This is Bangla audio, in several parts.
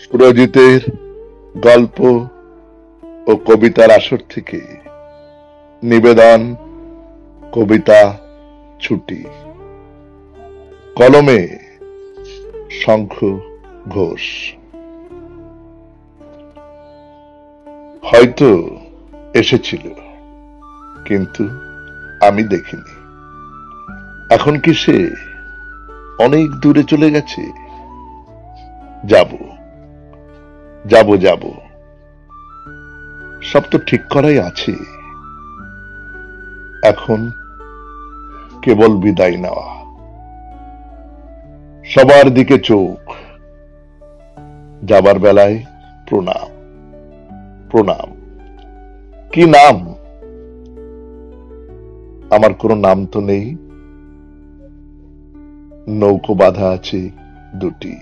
সুরজিতের গল্প ও কবিতার আসর থেকে নিবেদন কবিতা ছুটি। কলমে শঙ্খ ঘোষ। হয়তো এসেছিল, কিন্তু আমি দেখিনি। এখন কি সে অনেক দূরে চলে গেছে? যাব যাব যাব, সব তো ঠিক করাই আছে। এখন কেবল বিদায় নেওয়া। সবার দিকে চোখ, যাবার বেলায় প্রণাম প্রণাম। কি নাম? আমার কোনো নাম তো নেই। নৌকো বাঁধা আছে দুটি।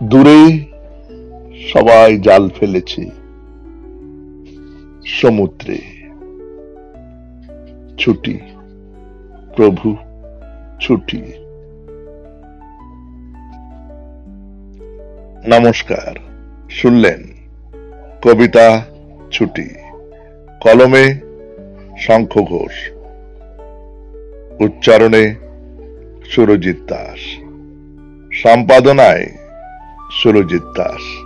দূরে সবাই জাল ফেলেছে সমুদ্রে। ছুটি প্রভু, ছুটি। নমস্কার, শুনলেন কবিতা ছুটি। কলমে শঙ্খ ঘোষ, উচ্চারণে সুরজিৎ দাস, সম্পাদনায় সুরজিৎ দাস।